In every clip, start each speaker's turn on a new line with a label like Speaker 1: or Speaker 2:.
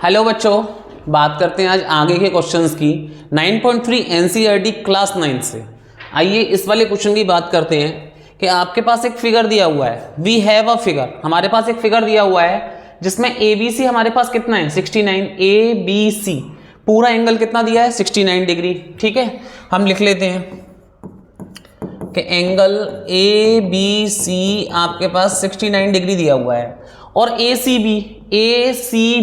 Speaker 1: Hello बच्चों, बात करते हैं आज आगे के क्वेश्चंस की 9.3 एनसीईआरटी क्लास 9 से। आइए इस वाले क्वेश्चन की बात करते हैं कि आपके पास एक फिगर दिया हुआ है। वी हैव अ फिगर, हमारे पास एक फिगर दिया हुआ है जिसमें ए बी सी हमारे पास कितना है 69। ए बी सी पूरा एंगल कितना दिया है 69 डिग्री। ठीक है, हम लिख लेते हैं कि एंगल ए बी सी आपके पास 69 डिग्री दिया हुआ है और ए सी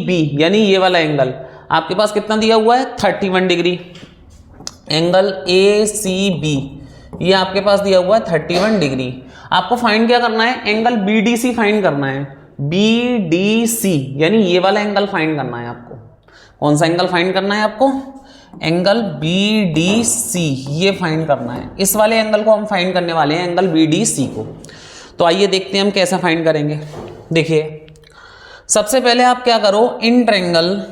Speaker 1: बी यानी ये वाला एंगल आपके पास कितना दिया हुआ है 31 degree. Angle A C B ये आपके पास दिया हुआ है 31 डिग्री। आपको फाइंड क्या करना है, angle B D C find करना है। बी डी सी यानी ये वाला एंगल फाइंड करना है आपको। कौन सा एंगल फाइंड करना है आपको, एंगल बी डी सी ये फाइंड करना है। इस वाले एंगल को हम फाइंड करने वाले हैं, एंगल बी डी सी को। तो आइए देखते हैं हम कैसे फाइंड करेंगे। देखिए सबसे पहले आप क्या करो, इन ट्रायंगल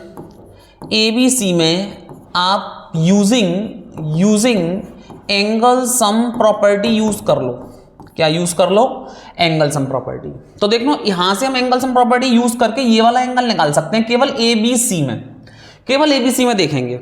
Speaker 1: ए बी सी में आप using angle sum property use कर लो। क्या यूज कर लो, एंगल सम प्रॉपर्टी। तो देख लो यहां से हम एंगल सम प्रॉपर्टी यूज करके ये वाला एंगल निकाल सकते हैं केवल ए बी सी में, केवल ए बी सी में देखेंगे।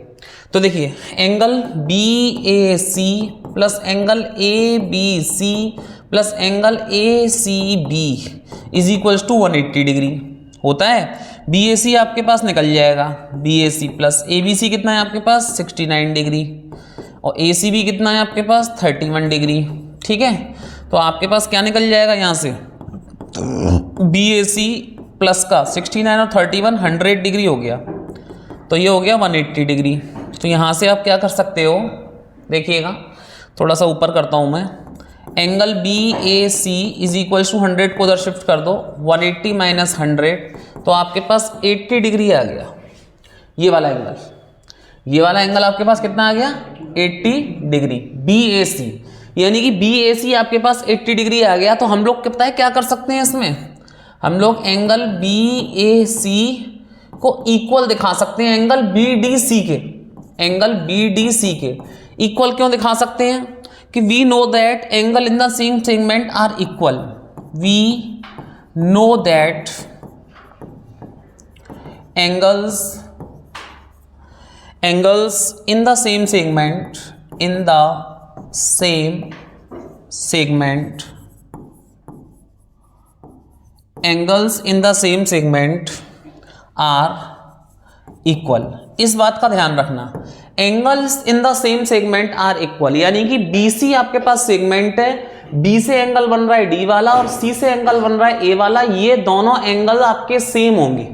Speaker 1: तो देखिए angle B A C plus angle A B C plus angle A C B is equals to 180 degree होता है। बी ए सी आपके पास निकल जाएगा, B A C plus A B C कितना है आपके पास 69 डिग्री और ए सी बी कितना है आपके पास 31 डिग्री। ठीक है, तो आपके पास क्या निकल जाएगा यहाँ से, बी ए सी प्लस का 69 और 31 100 डिग्री हो गया, तो ये हो गया 180 डिग्री। तो यहाँ से आप क्या कर सकते हो, देखिएगा थोड़ा सा ऊपर करता हूँ मैं, angle B A C is equal to 100 को उधर शिफ्ट कर दो, 180 माइनस 100 तो आपके पास 80 डिग्री आ गया। ये वाला एंगल आपके पास कितना आ गया 80 डिग्री बी ए सी, यानी कि बी ए सी आपके पास 80 डिग्री आ गया। तो हम लोग पता है क्या कर सकते हैं इसमें, हम लोग एंगल बी ए सी को इक्वल दिखा सकते हैं एंगल बी डी सी के। एंगल बी डी सी के इक्वल क्यों दिखा सकते हैं कि we know that angle in the same segment are equal. We know that angles in the same segment angles in the same segment are equal। इस बात का ध्यान रखना, angles in the same segment are equal, यानी कि B C आपके पास segment है, बी से एंगल बन रहा है डी वाला और सी से एंगल बन रहा है ए वाला, ये दोनों एंगल आपके सेम होंगे।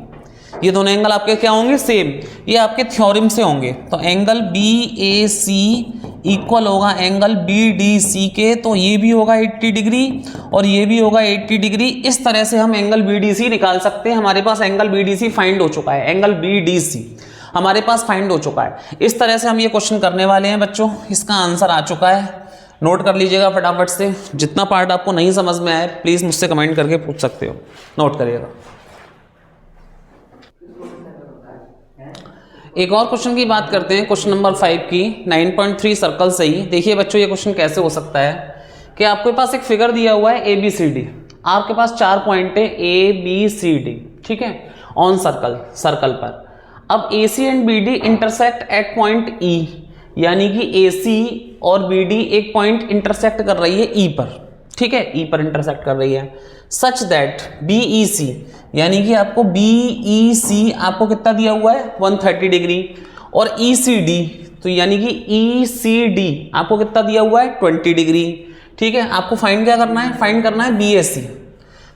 Speaker 1: ये दोनों एंगल आपके क्या होंगे, सेम, ये आपके थ्योरम से होंगे। तो angle B A C equal होगा एंगल बी डी सी के, तो ये भी होगा 80 डिग्री और ये भी होगा 80 डिग्री। इस तरह से हम एंगल बी डी सी निकाल सकते हैं। हमारे पास angle B D C find हो चुका है, एंगल बी डी सी हमारे पास फाइंड हो चुका है। इस तरह से हम ये क्वेश्चन करने वाले हैं बच्चों। इसका आंसर आ चुका है, नोट कर लीजिएगा फटाफट से। जितना पार्ट आपको नहीं समझ में आए प्लीज़ मुझसे कमेंट करके पूछ सकते हो, नोट करिएगा। एक और क्वेश्चन की बात करते हैं, क्वेश्चन नंबर 5 की 9.3 सर्कल से ही। देखिए बच्चों ये क्वेश्चन कैसे हो सकता है कि आपके पास एक फिगर दिया हुआ है ए बी सी डी, आपके पास 4 पॉइंट है ए बी सी डी, ठीक है, ऑन सर्कल पर। अब A C and B D intersect at point E, यानी कि ए सी और बी डी एक पॉइंट इंटरसेक्ट कर रही है ई पर, ठीक है, ई पर इंटरसेक्ट कर रही है। सच दैट बी ई सी, यानी कि आपको बी ई सी आपको कितना दिया हुआ है 130 डिग्री और ई सी डी, तो यानी कि ई सी डी आपको कितना दिया हुआ है 20 डिग्री। ठीक है, आपको फाइंड क्या करना है, फाइंड करना है बी ए सी।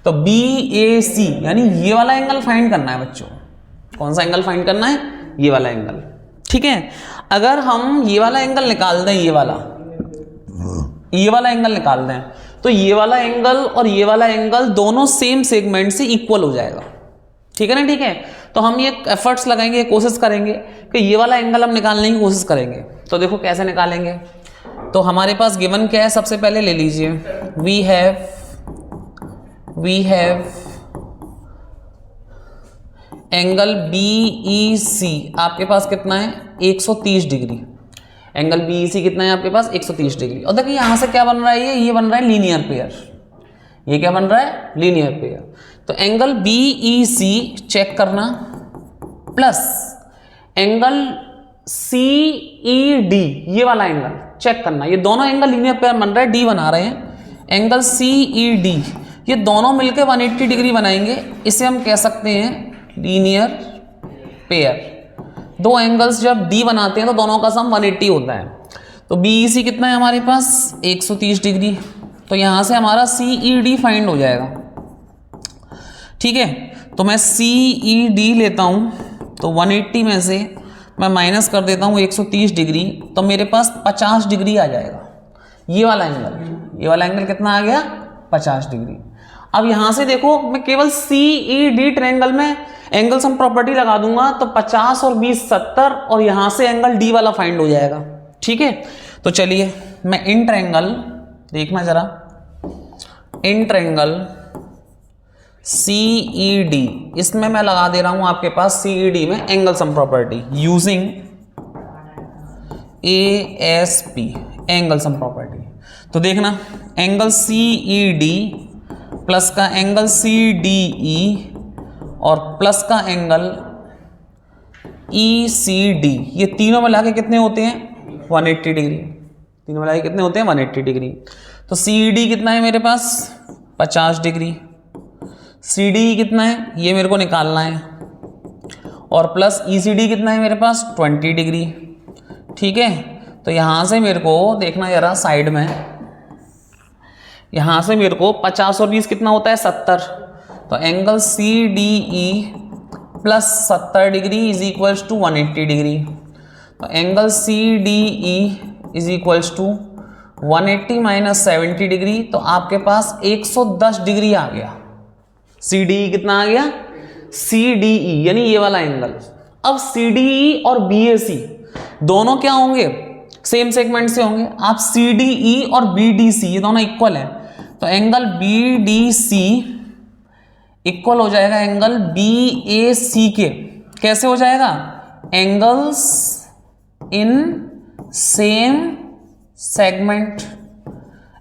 Speaker 1: तो बी ए सी यानी ये वाला एंगल फाइंड करना है बच्चों। कौन सा एंगल फाइंड करना है, ये वाला एंगल। ठीक है, अगर हम ये वाला एंगल निकाल दें, ये वाला एंगल निकाल दें, तो ये वाला एंगल और ये वाला एंगल दोनों सेम सेगमेंट से इक्वल हो जाएगा। ठीक है ना, ठीक है। तो हम ये एफर्ट्स लगाएंगे, कोशिश करेंगे कि ये वाला एंगल हम निकालने की कोशिश करेंगे। तो देखो कैसे निकालेंगे। तो हमारे पास गिवन क्या है, सबसे पहले ले लीजिए, we have angle B E C आपके पास कितना है 130 degree. Angle B E C कितना है आपके पास 130 डिग्री। और देखिए यहाँ से क्या बन रहा है, ये बन रहा है लीनियर पेयर, ये क्या बन रहा है, लीनियर पेयर। तो एंगल BEC चेक करना प्लस एंगल CED, ये वाला एंगल चेक करना। ये दोनों एंगल लीनियर पेयर बन रहा है, D बना रहे हैं। एंगल CED ये दोनों मिलकर 180 डिग्री बनाएंगे, इसे हम कह सकते हैं लीनियर पेयर। दो एंगल्स जब D बनाते हैं तो दोनों का सम 180 होता है। तो BEC कितना है हमारे पास, 130 डिग्री। तो यहां से हमारा CED फाइंड हो जाएगा। ठीक है, तो मैं CED लेता हूं, तो 180 में से मैं माइनस कर देता हूं 130 डिग्री, तो मेरे पास 50 डिग्री आ जाएगा। ये वाला एंगल कितना आ गया, 50 डिग्री। अब यहां से देखो, मैं केवल CED ट्रायंगल में एंगल सम प्रॉपर्टी लगा दूंगा, तो 50 और 20 70, और यहां से एंगल D वाला फाइंड हो जाएगा। ठीक है, तो चलिए मैं इन ट्रायंगल, देखना जरा, इन ट्रायंगल CED, इसमें मैं लगा दे रहा हूं आपके पास CED में angle sum property using ASP, angle sum property. तो देखना, एंगल CED प्लस का एंगल CDE और प्लस का एंगल ECD, ये तीनों मिला के कितने होते हैं, 180 डिग्री। तीनों मिला के कितने होते हैं, 180 डिग्री। तो CED कितना है मेरे पास, 50 डिग्री। CDE कितना है, ये मेरे को निकालना है, और प्लस ECD कितना है मेरे पास, 20 डिग्री। ठीक है, तो यहां से मेरे को देखना जरा साइड में, यहां से मेरे को 50 और 20 कितना होता है, 70। तो angle CDE plus 70 degree is equals to 180 degree. तो angle CDE is equals to 180 minus 70 degree, तो आपके पास 110 डिग्री आ गया। CDE कितना आ गया, CDE यानी ये वाला एंगल। अब CDE और BAC दोनों क्या होंगे, सेम सेगमेंट से होंगे। आप CDE और BDC ये दोनों इक्वल है, तो एंगल BDC इक्वल हो जाएगा एंगल BAC के। कैसे हो जाएगा, angles in same segment,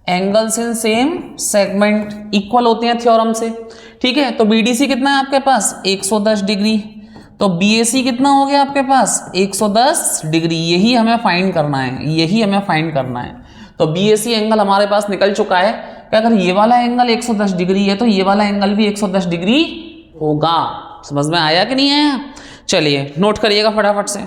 Speaker 1: angles in same segment equal होते हैं थ्योरम से। ठीक है, तो BDC कितना है आपके पास, 110 डिग्री। तो BAC कितना हो गया आपके पास, 110 डिग्री। यही हमें फाइंड करना है, तो BAC एंगल हमारे पास निकल चुका है कि अगर ये वाला एंगल 110 डिग्री है तो ये वाला एंगल भी 110 डिग्री होगा। समझ में आया कि नहीं आया, चलिए नोट करिएगा फटाफट से।